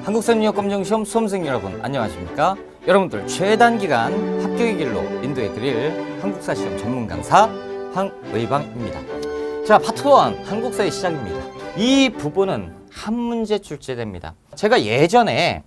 한국사회능력검정시험 수험생 여러분 안녕하십니까? 여러분들 최단기간 합격의 길로 인도해드릴 한국사 시험 전문 강사 황의방입니다. 자, 파트 1 한국사의 시작입니다. 이 부분은 한 문제 출제됩니다. 제가 예전에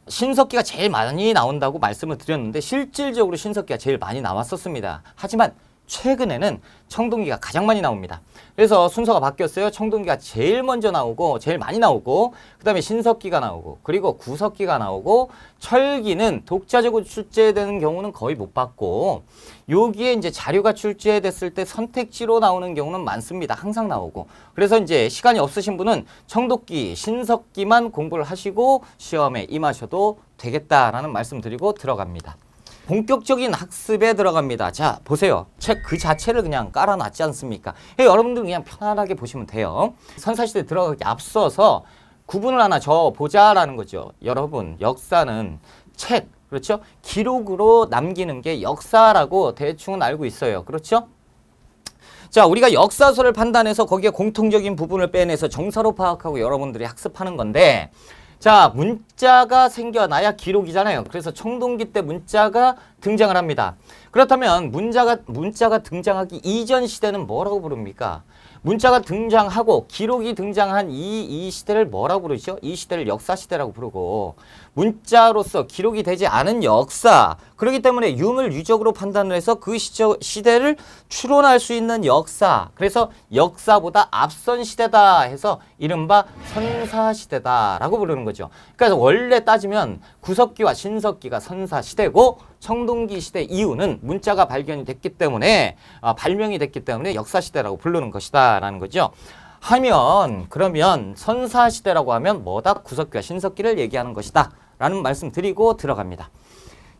신석기가 제일 많이 나온다고 말씀을 드렸는데 실질적으로 신석기가 제일 많이 나왔었습니다. 하지만 최근에는 청동기가 가장 많이 나옵니다. 그래서 순서가 바뀌었어요. 청동기가 제일 먼저 나오고 제일 많이 나오고 그 다음에 신석기가 나오고 그리고 구석기가 나오고 철기는 독자적으로 출제되는 경우는 거의 못 봤고 여기에 이제 자료가 출제됐을 때 선택지로 나오는 경우는 많습니다. 항상 나오고. 그래서 이제 시간이 없으신 분은 청동기, 신석기만 공부를 하시고 시험에 임하셔도 되겠다라는 말씀 드리고 들어갑니다. 본격적인 학습에 들어갑니다. 자, 보세요. 책 그 자체를 그냥 깔아놨지 않습니까? 여러분들 그냥 편안하게 보시면 돼요. 선사시대 들어가기 앞서서 구분을 하나 적어보자라는 거죠. 여러분, 역사는 책, 그렇죠? 기록으로 남기는 게 역사라고 대충은 알고 있어요. 그렇죠? 자, 우리가 역사서를 판단해서 거기에 공통적인 부분을 빼내서 정사로 파악하고 여러분들이 학습하는 건데 자, 문자가 생겨나야 기록이잖아요. 그래서 청동기 때 문자가 등장을 합니다. 그렇다면 문자가 등장하기 이전 시대는 뭐라고 부릅니까? 문자가 등장하고 기록이 등장한 이 시대를 뭐라고 부르죠? 이 시대를 역사시대라고 부르고 문자로서 기록이 되지 않은 역사, 그렇기 때문에 유물유적으로 판단을 해서 그 시대를 추론할 수 있는 역사, 그래서 역사보다 앞선 시대다 해서 이른바 선사시대다라고 부르는 거죠. 그러니까 원래 따지면 구석기와 신석기가 선사시대고 청동기 시대 이후는 문자가 발견이 됐기 때문에 발명이 됐기 때문에 역사시대라고 부르는 것이다 라는 거죠. 그러면 선사시대라고 하면 뭐다? 구석기와 신석기를 얘기하는 것이다 라는 말씀 드리고 들어갑니다.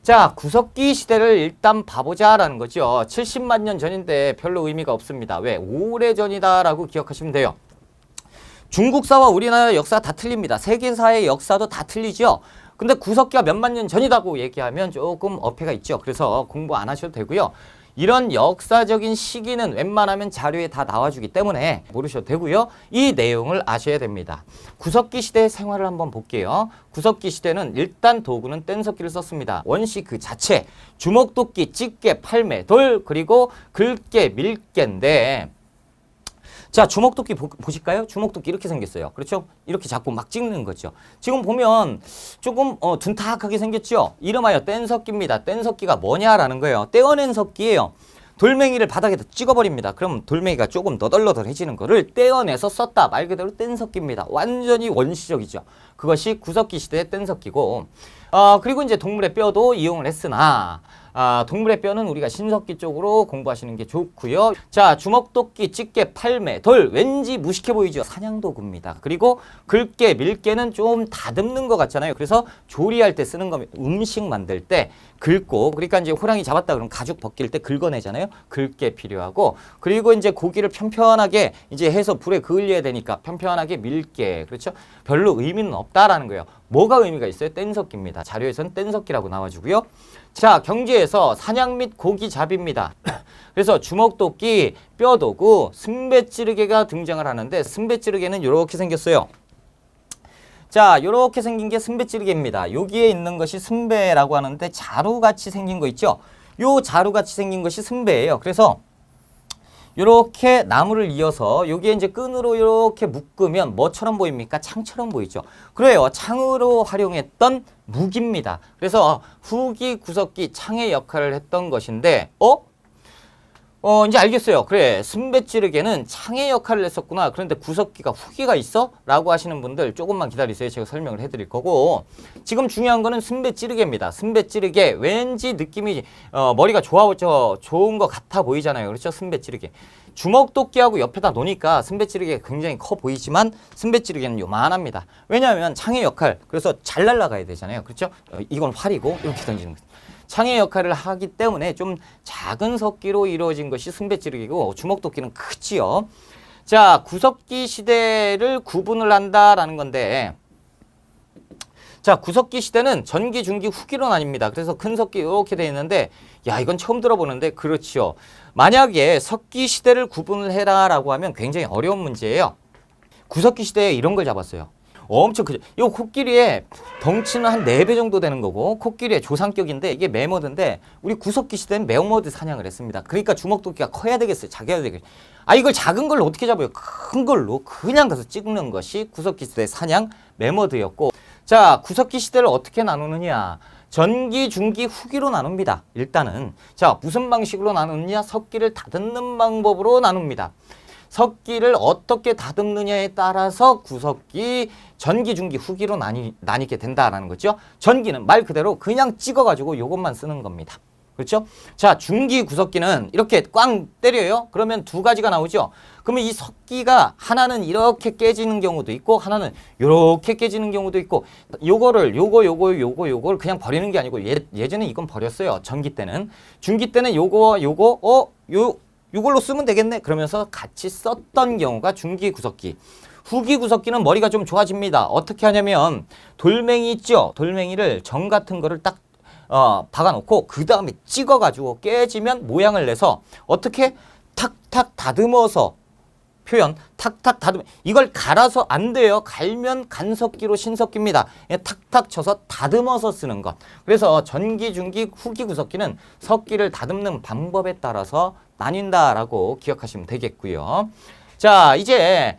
자, 구석기 시대를 일단 봐보자 라는 거죠. 70만 년 전인데 별로 의미가 없습니다. 왜? 오래전이다 라고 기억하시면 돼요. 중국사와 우리나라 역사 다 틀립니다. 세계사의 역사도 다 틀리죠. 근데 구석기가 몇만 년 전이라고 얘기하면 조금 어폐가 있죠. 그래서 공부 안 하셔도 되고요. 이런 역사적인 시기는 웬만하면 자료에 다 나와주기 때문에 모르셔도 되고요. 이 내용을 아셔야 됩니다. 구석기 시대의 생활을 한번 볼게요. 구석기 시대는 일단 도구는 뗀석기를 썼습니다. 원시 그 자체, 주먹도끼, 집게, 팔매, 돌, 그리고 긁게, 밀게인데 자, 주먹도끼 보실까요? 주먹도끼 이렇게 생겼어요. 그렇죠? 이렇게 잡고 막 찍는 거죠. 지금 보면 조금 둔탁하게 생겼죠? 이름하여 뗀석기입니다. 뗀석기가 뭐냐라는 거예요. 떼어낸 석기예요. 돌멩이를 바닥에다 찍어버립니다. 그럼 돌멩이가 조금 너덜너덜해지는 거를 떼어내서 썼다. 말 그대로 뗀석기입니다. 완전히 원시적이죠. 그것이 구석기 시대의 뗀석기고 그리고 이제 동물의 뼈도 이용을 했으나 동물의 뼈는 우리가 신석기 쪽으로 공부하시는 게 좋고요. 자, 주먹도끼, 집게, 팔매, 돌 왠지 무식해 보이죠? 사냥도구입니다. 그리고 긁게, 밀게는 좀 다듬는 것 같잖아요. 그래서 조리할 때 쓰는 겁니다. 음식 만들 때 긁고, 그러니까 이제 호랑이 잡았다 그러면 가죽 벗길 때 긁어내잖아요. 긁게 필요하고, 그리고 이제 고기를 편편하게 이제 해서 불에 그을려야 되니까 편편하게 밀게, 그렇죠? 별로 의미는 없다라는 거예요. 뭐가 의미가 있어요? 뗀석기입니다. 자료에서는 뗀석기라고 나와주고요. 자, 경제에서 사냥 및 고기 잡입니다. 그래서 주먹도끼, 뼈도구, 승배찌르개가 등장을 하는데 승배찌르개는 이렇게 생겼어요. 자, 이렇게 생긴 게 승배찌르개입니다. 여기에 있는 것이 승배라고 하는데 자루같이 생긴 거 있죠? 요 자루같이 생긴 것이 승배예요. 그래서 이렇게 나무를 이어서 여기에 이제 끈으로 이렇게 묶으면 뭐처럼 보입니까? 창처럼 보이죠. 그래요. 창으로 활용했던 무기입니다. 그래서 후기, 구석기, 창의 역할을 했던 것인데 이제 알겠어요. 그래, 승배찌르개는 창의 역할을 했었구나. 그런데 구석기가 후기가 있어? 라고 하시는 분들 조금만 기다리세요. 제가 설명을 해드릴 거고 지금 중요한 거는 승배찌르개입니다. 승배찌르개 왠지 느낌이 머리가 좋은 것 같아 보이잖아요. 그렇죠? 승배찌르개. 주먹도끼하고 옆에다 놓으니까 승배찌르개가 굉장히 커 보이지만 승배찌르개는 요만합니다. 왜냐하면 창의 역할, 그래서 잘 날아가야 되잖아요. 그렇죠? 이건 활이고 이렇게 던지는 거죠. 창의 역할을 하기 때문에 좀 작은 석기로 이루어진 것이 승배찌르기고 주먹도끼는 크지요. 자, 구석기 시대를 구분을 한다라는 건데 자, 구석기 시대는 전기, 중기, 후기로 나뉩니다. 그래서 큰 석기 이렇게 되어 있는데 야, 이건 처음 들어보는데 그렇죠. 만약에 석기 시대를 구분을 해라라고 하면 굉장히 어려운 문제예요. 구석기 시대에 이런 걸 잡았어요. 엄청 크죠. 이 코끼리의 덩치는 한 4배 정도 되는 거고 코끼리의 조상격인데 이게 매머드인데 우리 구석기 시대는 매머드 사냥을 했습니다. 그러니까 주먹도끼가 커야 되겠어요. 작아야 되겠어요. 이걸 작은 걸로 어떻게 잡아요? 큰 걸로 그냥 가서 찍는 것이 구석기 시대 사냥 매머드였고 자, 구석기 시대를 어떻게 나누느냐? 전기, 중기, 후기로 나눕니다. 일단은 자, 무슨 방식으로 나누느냐? 석기를 다듬는 방법으로 나눕니다. 석기를 어떻게 다듬느냐에 따라서 구석기, 전기, 중기, 후기로 나뉘게 된다라는 거죠. 전기는 말 그대로 그냥 찍어가지고 요것만 쓰는 겁니다. 그렇죠? 자, 중기 구석기는 이렇게 꽝 때려요. 그러면 두 가지가 나오죠. 그러면 이 석기가 하나는 이렇게 깨지는 경우도 있고 하나는 이렇게 깨지는 경우도 있고 요거를 요거를 그냥 버리는 게 아니고 예전에 이건 버렸어요. 전기 때는. 중기 때는 요거 요걸로 쓰면 되겠네. 그러면서 같이 썼던 경우가 중기 구석기. 후기 구석기는 머리가 좀 좋아집니다. 어떻게 하냐면 돌멩이 있죠. 돌멩이를 정 같은 거를 딱 박아놓고 그 다음에 찍어가지고 깨지면 모양을 내서 어떻게 탁탁 다듬어서 표현 탁탁 다듬어 이걸 갈아서 안 돼요. 갈면 간석기로 신석기입니다. 탁탁 쳐서 다듬어서 쓰는 것. 그래서 전기, 중기, 후기 구석기는 석기를 다듬는 방법에 따라서 나뉜다라고 기억하시면 되겠고요. 자, 이제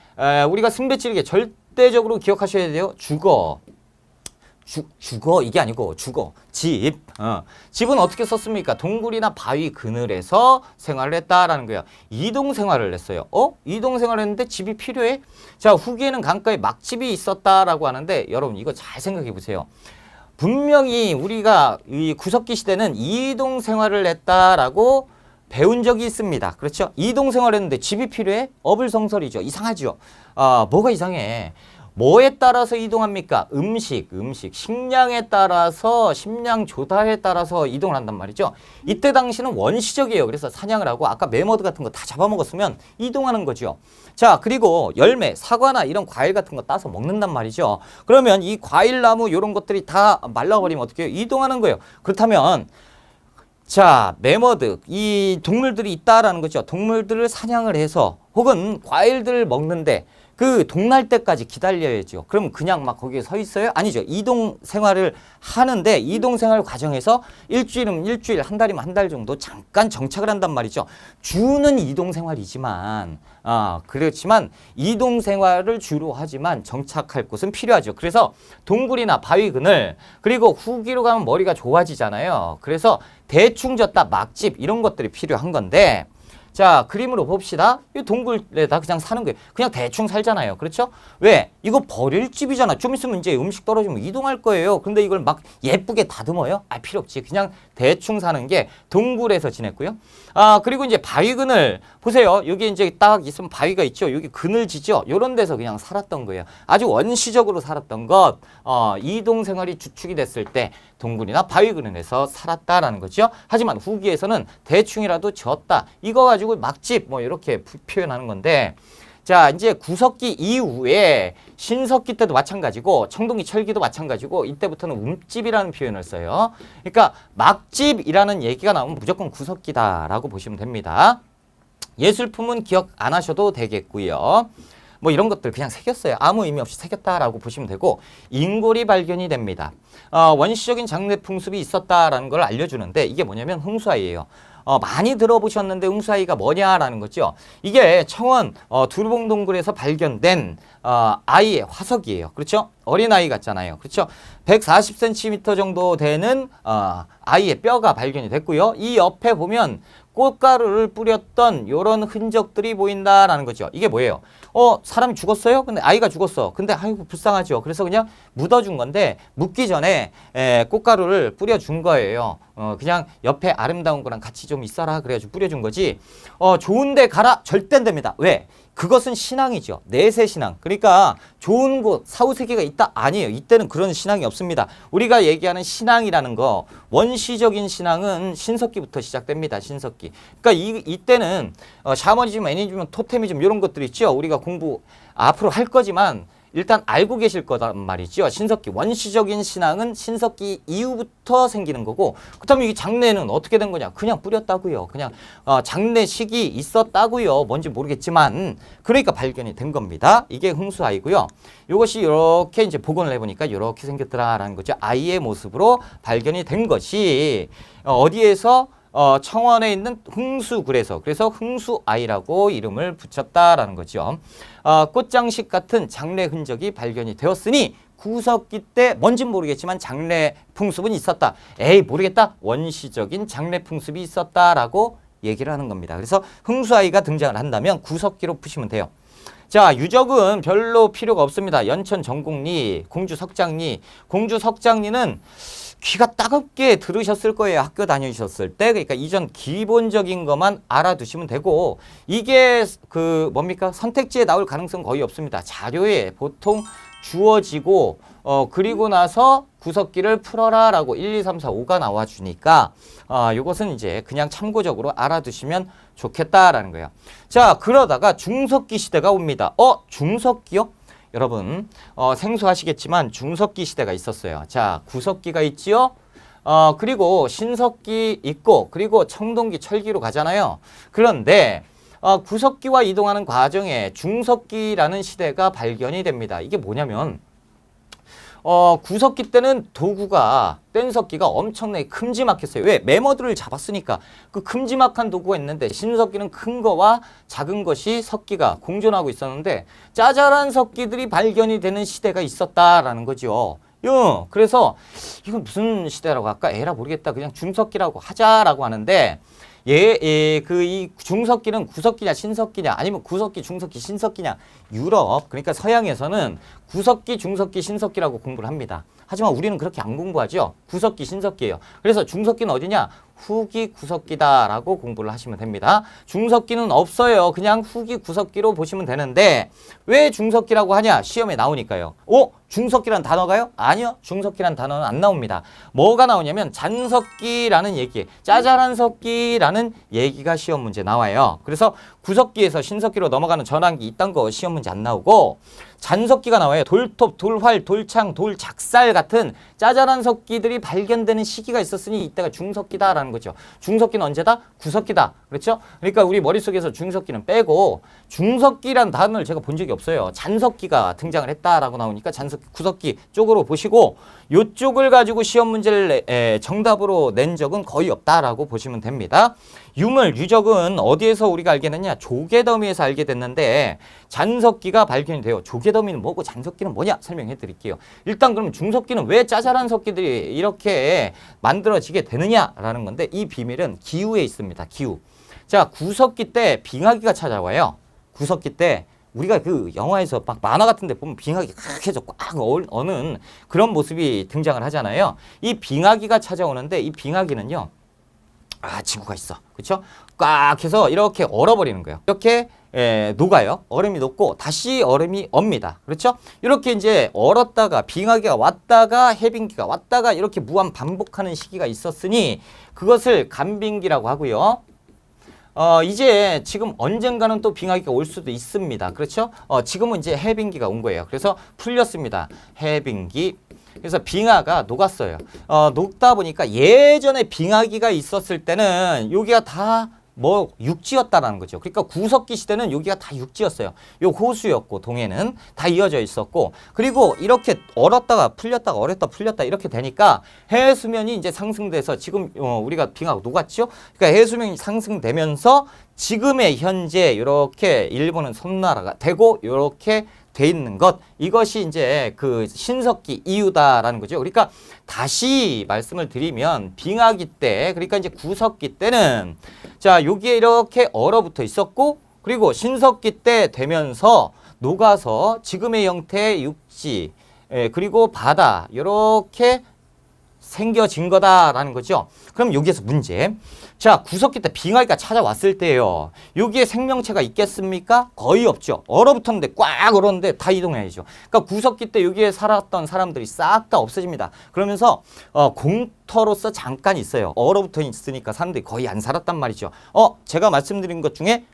우리가 승배치르기 절대적으로 기억하셔야 돼요. 주거 이게 아니고 주거 집 집은 어떻게 썼습니까? 동굴이나 바위 그늘에서 생활을 했다라는 거예요. 이동 생활을 했어요. 이동 생활을 했는데 집이 필요해? 자, 후기에는 강가에 막집이 있었다라고 하는데 여러분 이거 잘 생각해 보세요. 분명히 우리가 이 구석기 시대는 이동 생활을 했다라고 배운 적이 있습니다. 그렇죠? 이동 생활을 했는데 집이 필요해? 어불성설이죠. 이상하죠. 뭐가 이상해? 뭐에 따라서 이동합니까? 음식, 식량에 따라서, 식량 조달에 따라서 이동을 한단 말이죠. 이때 당시는 원시적이에요. 그래서 사냥을 하고 아까 매머드 같은 거 다 잡아먹었으면 이동하는 거죠. 자, 그리고 열매, 사과나 이런 과일 같은 거 따서 먹는단 말이죠. 그러면 이 과일나무 이런 것들이 다 말라버리면 어떻게 해요? 이동하는 거예요. 그렇다면 자, 매머드, 이 동물들이 있다라는 거죠. 동물들을 사냥을 해서 혹은 과일들을 먹는데 그 동날 때까지 기다려야죠. 그럼 그냥 막 거기에 서 있어요? 아니죠. 이동 생활을 하는데 이동 생활 과정에서 일주일이면 일주일, 한 달이면 한 달 정도 잠깐 정착을 한단 말이죠. 주는 이동 생활이지만 그렇지만 이동 생활을 주로 하지만 정착할 곳은 필요하죠. 그래서 동굴이나 바위 그늘 그리고 후기로 가면 머리가 좋아지잖아요. 그래서 대충 졌다 막집 이런 것들이 필요한 건데 자, 그림으로 봅시다. 이 동굴에다 그냥 사는 거예요. 그냥 대충 살잖아요. 그렇죠? 왜? 이거 버릴 집이잖아. 좀 있으면 이제 음식 떨어지면 이동할 거예요. 근데 이걸 막 예쁘게 다듬어요? 필요 없지. 그냥 대충 사는 게 동굴에서 지냈고요. 그리고 이제 바위 그늘. 보세요. 여기 이제 딱 있으면 바위가 있죠. 여기 그늘지죠. 요런 데서 그냥 살았던 거예요. 아주 원시적으로 살았던 것. 이동 생활이 주축이 됐을 때 동굴이나 바위 그늘에서 살았다라는 거죠. 하지만 후기에서는 대충이라도 지었다. 이거 가지고 막집 뭐 이렇게 표현하는 건데 자, 이제 구석기 이후에 신석기 때도 마찬가지고 청동기 철기도 마찬가지고 이때부터는 움집이라는 표현을 써요. 그러니까 막집이라는 얘기가 나오면 무조건 구석기다라고 보시면 됩니다. 예술품은 기억 안 하셔도 되겠고요. 뭐 이런 것들 그냥 새겼어요. 아무 의미 없이 새겼다라고 보시면 되고 인골이 발견이 됩니다. 원시적인 장례 풍습이 있었다라는 걸 알려주는데 이게 뭐냐면 흥수아이예요. 많이 들어보셨는데 흥수아이가 뭐냐라는 거죠. 이게 청원 두루봉동굴에서 발견된 아이의 화석이에요. 그렇죠? 어린아이 같잖아요. 그렇죠? 140cm 정도 되는 아이의 뼈가 발견이 됐고요. 이 옆에 보면 꽃가루를 뿌렸던 이런 흔적들이 보인다라는 거죠. 이게 뭐예요? 사람이 죽었어요? 근데 아이가 죽었어. 근데 아이고 불쌍하죠. 그래서 그냥 묻어준 건데 묻기 전에 꽃가루를 뿌려준 거예요. 그냥 옆에 아름다운 거랑 같이 좀 있어라 그래가지고 뿌려준 거지. 좋은데 가라? 절대 안 됩니다. 왜? 그것은 신앙이죠. 내세 신앙. 그러니까 좋은 곳, 사후세계가 있다? 아니에요. 이때는 그런 신앙이 없습니다. 우리가 얘기하는 신앙이라는 거, 원시적인 신앙은 신석기부터 시작됩니다. 신석기. 그러니까 이때는 샤머니즘, 애니즘, 토테미즘 이런 것들 있죠. 우리가 공부 앞으로 할 거지만 일단 알고 계실 거란 말이죠. 신석기, 원시적인 신앙은 신석기 이후부터 생기는 거고, 그렇다면 이 장례는 어떻게 된 거냐? 그냥 뿌렸다고요. 그냥 장례식이 있었다고요. 뭔지 모르겠지만 그러니까 발견이 된 겁니다. 이게 흥수아이고요. 이것이 이렇게 이제 복원을 해보니까 이렇게 생겼더라라는 거죠. 아이의 모습으로 발견이 된 것이 어디에서 청원에 있는 흥수굴에서, 그래서 흥수아이라고 이름을 붙였다라는 거죠. 꽃장식 같은 장례 흔적이 발견이 되었으니 구석기 때 뭔진 모르겠지만 장례 풍습은 있었다. 에이 모르겠다. 원시적인 장례 풍습이 있었다라고 얘기를 하는 겁니다. 그래서 흥수아이가 등장을 한다면 구석기로 푸시면 돼요. 자, 유적은 별로 필요가 없습니다. 연천 정곡리, 공주 석장리. 공주 석장리는 귀가 따갑게 들으셨을 거예요. 학교 다니셨을 때. 그러니까 이전 기본적인 것만 알아두시면 되고, 이게 그 뭡니까? 선택지에 나올 가능성 거의 없습니다. 자료에 보통 주어지고 그리고 나서 구석기를 풀어라 라고 1, 2, 3, 4, 5가 나와주니까 이것은 이제 그냥 참고적으로 알아두시면 좋겠다라는 거예요. 자, 그러다가 중석기 시대가 옵니다. 중석기요? 여러분 생소하시겠지만 중석기 시대가 있었어요. 자, 구석기가 있지요. 그리고 신석기 있고, 그리고 청동기, 철기로 가잖아요. 그런데 구석기와 이동하는 과정에 중석기라는 시대가 발견이 됩니다. 이게 뭐냐면 구석기 때는 도구가, 뗀석기가 엄청나게 큼지막했어요. 왜? 매머드를 잡았으니까. 그 큼지막한 도구가 있는데, 신석기는 큰 거와 작은 것이 석기가 공존하고 있었는데 짜잘한 석기들이 발견이 되는 시대가 있었다라는 거죠. 그래서 이건 무슨 시대라고 할까? 에라 모르겠다. 그냥 중석기라고 하자라고 하는데, 이 중석기는 구석기냐 신석기냐, 아니면 구석기, 중석기, 신석기냐. 유럽, 그러니까 서양에서는 구석기, 중석기, 신석기라고 공부를 합니다. 하지만 우리는 그렇게 안 공부하죠. 구석기, 신석기예요. 그래서 중석기는 어디냐? 후기 구석기다라고 공부를 하시면 됩니다. 중석기는 없어요. 그냥 후기 구석기로 보시면 되는데, 왜 중석기라고 하냐? 시험에 나오니까요. 중석기란 단어가요? 아니요. 중석기란 단어는 안 나옵니다. 뭐가 나오냐면 잔석기라는 얘기, 짜잘한 석기라는 얘기가 시험 문제 나와요. 그래서 구석기에서 신석기로 넘어가는 전환기 이딴 거 시험 문제 안 나오고, 잔석기가 나와요. 돌톱, 돌활, 돌창, 돌작살 같은 짜잘한 석기들이 발견되는 시기가 있었으니 이때가 중석기다라는 거죠. 중석기는 언제다? 구석기다. 그렇죠? 그러니까 우리 머릿속에서 중석기는 빼고 중석기란 단어를 제가 본 적이 없어요. 잔석기가 등장을 했다라고 나오니까 잔석기, 구석기 쪽으로 보시고, 이쪽을 가지고 시험 문제를 정답으로 낸 적은 거의 없다라고 보시면 됩니다. 유물, 유적은 어디에서 우리가 알게 됐냐? 조개더미에서 알게 됐는데, 잔석기가 발견이 돼요. 조개더미는 뭐고 잔석기는 뭐냐? 설명해 드릴게요. 일단 그럼 중석기는 왜 짜잘한 석기들이 이렇게 만들어지게 되느냐라는 건데, 이 비밀은 기후에 있습니다. 기후. 자, 구석기 때 빙하기가 찾아와요. 구석기 때 우리가 그 영화에서 막 만화 같은 데 보면 빙하기 꽉 해서 꽉 어는 그런 모습이 등장을 하잖아요. 이 빙하기가 찾아오는데, 이 빙하기는요, 지구가 있어. 그렇죠? 꽉 해서 이렇게 얼어버리는 거예요. 이렇게 녹아요. 얼음이 녹고 다시 얼음이 옵니다. 그렇죠? 이렇게 이제 얼었다가 빙하기가 왔다가 해빙기가 왔다가 이렇게 무한 반복하는 시기가 있었으니 그것을 간빙기라고 하고요. 이제 지금 언젠가는 또 빙하기가 올 수도 있습니다. 그렇죠? 지금은 이제 해빙기가 온 거예요. 그래서 풀렸습니다. 해빙기. 그래서 빙하가 녹았어요. 녹다 보니까 예전에 빙하기가 있었을 때는 여기가 다 육지였다라는 거죠. 그러니까 구석기 시대는 여기가 다 육지였어요. 요 호수였고 동해는 다 이어져 있었고, 그리고 이렇게 얼었다가 풀렸다가 얼었다 풀렸다 이렇게 되니까 해수면이 이제 상승돼서 지금 우리가 빙하가 녹았죠. 그러니까 해수면이 상승되면서 지금의 현재 이렇게 일본은 섬나라가 되고 이렇게 돼 있는 것, 이것이 이제 그 신석기 이유다라는 거죠. 그러니까 다시 말씀을 드리면 빙하기 때, 그러니까 이제 구석기 때는 자 여기에 이렇게 얼어붙어 있었고, 그리고 신석기 때 되면서 녹아서 지금의 형태의 육지, 그리고 바다 이렇게 생겨진 거다라는 거죠. 그럼 여기에서 문제. 자, 구석기 때 빙하기가 찾아왔을 때요, 여기에 생명체가 있겠습니까? 거의 없죠. 얼어붙었는데, 꽉 얼었는데 다 이동해야죠. 그러니까 구석기 때 여기에 살았던 사람들이 싹 다 없어집니다. 그러면서 공터로서 잠깐 있어요. 얼어붙어 있으니까 사람들이 거의 안 살았단 말이죠. 제가 말씀드린 것 중에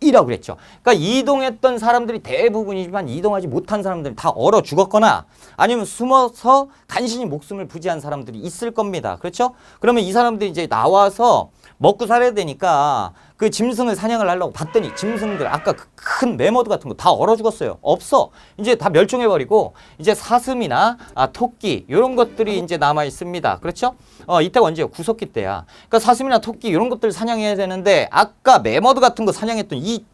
이라고 그랬죠. 그러니까 이동했던 사람들이 대부분이지만 이동하지 못한 사람들이 다 얼어 죽었거나 아니면 숨어서 간신히 목숨을 부지한 사람들이 있을 겁니다. 그렇죠? 그러면 이 사람들이 이제 나와서 먹고 살아야 되니까 그 짐승을 사냥을 하려고 봤더니 짐승들 아까 그 큰 매머드 같은 거 다 얼어 죽었어요. 없어. 이제 다 멸종해버리고 이제 사슴이나 토끼 이런 것들이 이제 남아 있습니다. 그렇죠? 이때가 언제요? 구석기 때야. 그러니까 사슴이나 토끼 이런 것들 사냥해야 되는데 아까 매머드 같은 거 사냥했던 이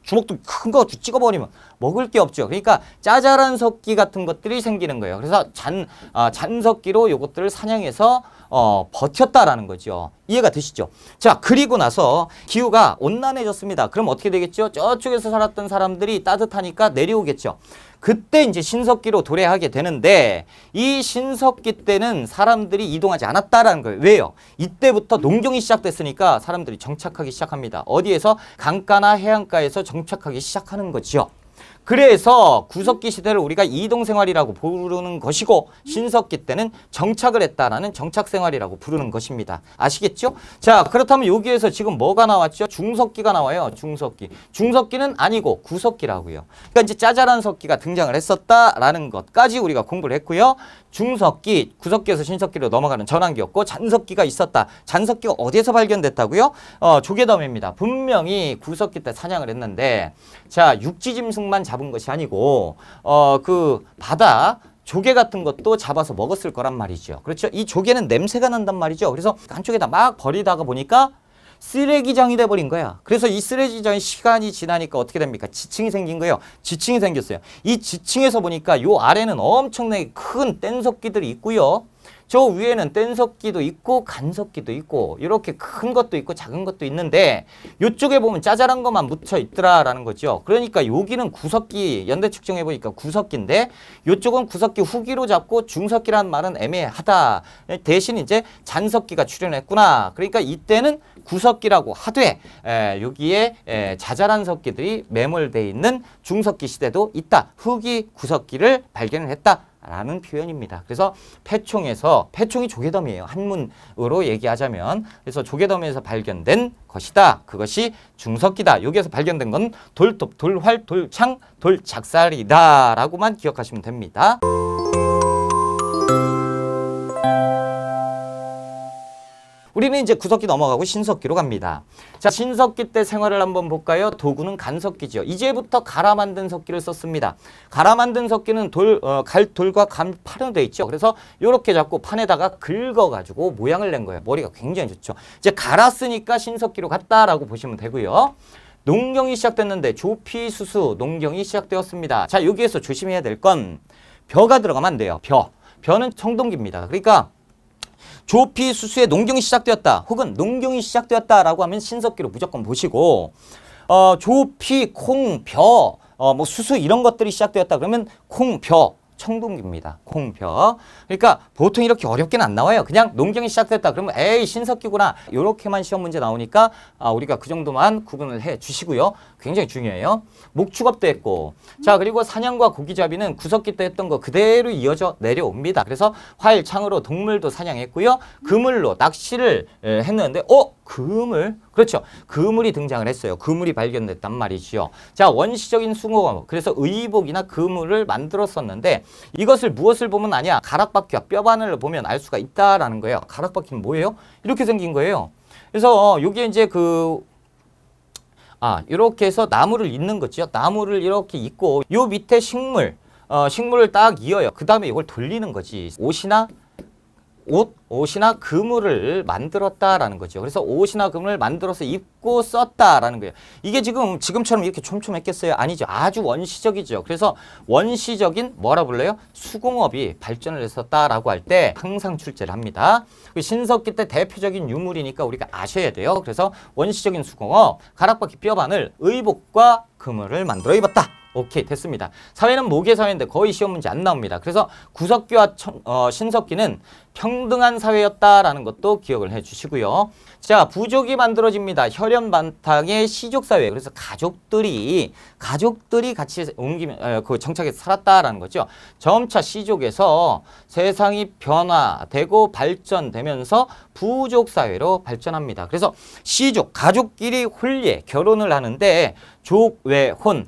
주먹도 큰 거 찍어버리면 먹을 게 없죠. 그러니까 짜잘한 석기 같은 것들이 생기는 거예요. 그래서 잔석기로 요것들을 사냥해서 버텼다라는 거죠. 이해가 되시죠? 자, 그리고 나서 기후가 온난해졌습니다. 그럼 어떻게 되겠죠? 저쪽에서 살았던 사람들이 따뜻하니까 내려오겠죠. 그때 이제 신석기로 도래하게 되는데 이 신석기 때는 사람들이 이동하지 않았다라는 거예요. 왜요? 이때부터 농경이 시작됐으니까 사람들이 정착하기 시작합니다. 어디에서? 강가나 해안가에서 정착하기 시작하는 거죠. 그래서 구석기 시대를 우리가 이동생활이라고 부르는 것이고 신석기 때는 정착을 했다라는 정착생활이라고 부르는 것입니다. 아시겠죠? 자, 그렇다면 여기에서 지금 뭐가 나왔죠? 중석기가 나와요. 중석기. 중석기는 아니고 구석기라고요. 그러니까 이제 짜잘한 석기가 등장을 했었다라는 것까지 우리가 공부를 했고요. 중석기, 구석기에서 신석기로 넘어가는 전환기였고 잔석기가 있었다. 잔석기가 어디에서 발견됐다고요? 조개덤입니다. 분명히 구석기 때 사냥을 했는데 자, 육지짐승만 잡은 것이 아니고 그 바다 조개 같은 것도 잡아서 먹었을 거란 말이죠. 그렇죠? 이 조개는 냄새가 난단 말이죠. 그래서 한쪽에다 막 버리다가 보니까 쓰레기장이 돼버린 거야. 그래서 이 쓰레기장이 시간이 지나니까 어떻게 됩니까? 지층이 생긴 거예요. 지층이 생겼어요. 이 지층에서 보니까 요 아래는 엄청나게 큰 뗀석기들이 있고요. 저 위에는 뗀석기도 있고 간석기도 있고 이렇게 큰 것도 있고 작은 것도 있는데 이쪽에 보면 짜잘한 것만 묻혀 있더라라는 거죠. 그러니까 여기는 구석기 연대 측정해 보니까 구석기인데 이쪽은 구석기 후기로 잡고 중석기라는 말은 애매하다. 대신 이제 잔석기가 출현했구나. 그러니까 이때는 구석기라고 하되 여기에 자잘한 석기들이 매몰되어 있는 중석기 시대도 있다. 후기 구석기를 발견을 했다. 라는 표현입니다. 그래서 패총이 조개덤이에요. 한문으로 얘기하자면. 그래서 조개덤에서 발견된 것이다. 그것이 중석기다. 여기에서 발견된 건 돌톱, 돌활, 돌창, 돌작살이다. 라고만 기억하시면 됩니다. 우리는 이제 구석기 넘어가고 신석기로 갑니다. 자, 신석기 때 생활을 한번 볼까요? 도구는 간석기죠. 이제부터 갈아 만든 석기를 썼습니다. 갈아 만든 석기는 돌과 간판으로 되어 있죠. 그래서 이렇게 잡고 판에다가 긁어가지고 모양을 낸 거예요. 머리가 굉장히 좋죠. 이제 갈았으니까 신석기로 갔다라고 보시면 되고요. 농경이 시작됐는데 조피수수 농경이 시작되었습니다. 자, 여기에서 조심해야 될 건 벼가 들어가면 안 돼요. 벼는 청동기입니다. 그러니까 조피수수의 농경이 시작되었다 혹은 농경이 시작되었다라고 하면 신석기로 무조건 보시고 조피, 콩, 벼, 뭐 수수 이런 것들이 시작되었다 그러면 콩, 벼, 청동기입니다. 콩벼. 그러니까 보통 이렇게 어렵게는 안 나와요. 그냥 농경이 시작됐다 그러면 에이 신석기구나 이렇게만 시험 문제 나오니까 우리가 그 정도만 구분을 해 주시고요. 굉장히 중요해요. 목축업도 했고 자 그리고 사냥과 고기잡이는 구석기 때 했던 거 그대로 이어져 내려옵니다. 그래서 활, 창으로 동물도 사냥했고요. 그물로 낚시를 했는데 그물? 그렇죠. 그물이 등장을 했어요. 그물이 발견됐단 말이죠. 자, 원시적인 숭어업. 그래서 의복이나 그물을 만들었었는데 이것을 무엇을 보면 아냐? 가락바퀴와 뼈바늘을 보면 알 수가 있다라는 거예요. 가락바퀴는 뭐예요? 이렇게 생긴 거예요. 그래서 여기에 이제 이렇게 해서 나무를 잇는 거죠. 나무를 이렇게 잇고 요 밑에 식물을 딱 이어요. 그 다음에 이걸 돌리는 거지. 옷이나 그물을 만들었다라는 거죠. 그래서 옷이나 그물을 만들어서 입고 썼다라는 거예요. 이게 지금처럼 이렇게 촘촘했겠어요? 아니죠. 아주 원시적이죠. 그래서 원시적인 뭐라 불러요? 수공업이 발전을 했었다라고 할 때 항상 출제를 합니다. 신석기 때 대표적인 유물이니까 우리가 아셔야 돼요. 그래서 원시적인 수공업, 가락바퀴 뼈바늘, 의복과 그물을 만들어 입었다. 오케이, 됐습니다. 사회는 모계 사회인데 거의 시험 문제 안 나옵니다. 그래서 구석기와 신석기는 평등한 사회였다라는 것도 기억을 해주시고요. 자, 부족이 만들어집니다. 혈연 바탕의 시족 사회. 그래서 가족들이 같이 정착해서 살았다라는 거죠. 점차 시족에서 세상이 변화되고 발전되면서 부족 사회로 발전합니다. 그래서 시족, 가족끼리 혼례, 결혼을 하는데 족외혼.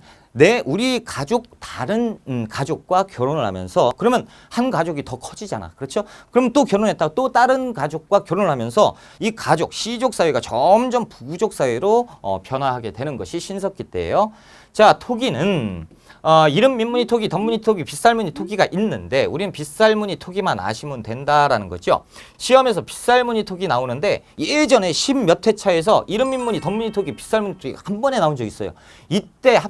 우리 가족 다른 가족과 결혼을 하면서 그러면 한 가족이 더 커지잖아. 그렇죠? 그럼 또 결혼했다가 또 다른 가족과 결혼을 하면서 이 가족, 시족 사회가 점점 부족 사회로 변화하게 되는 것이 신석기 때예요. 자, 토기는 이름 민문이 토기, 덧문이 토기, 빗살문이 토기가 있는데 우리는 빗살문이 토기만 아시면 된다라는 거죠. 시험에서 빗살문이 토기 나오는데 예전에 10몇 회 차에서 이름 민문이 덧문이 토기, 빗살문이 토기가 한 번에 나온 적이 있어요. 이때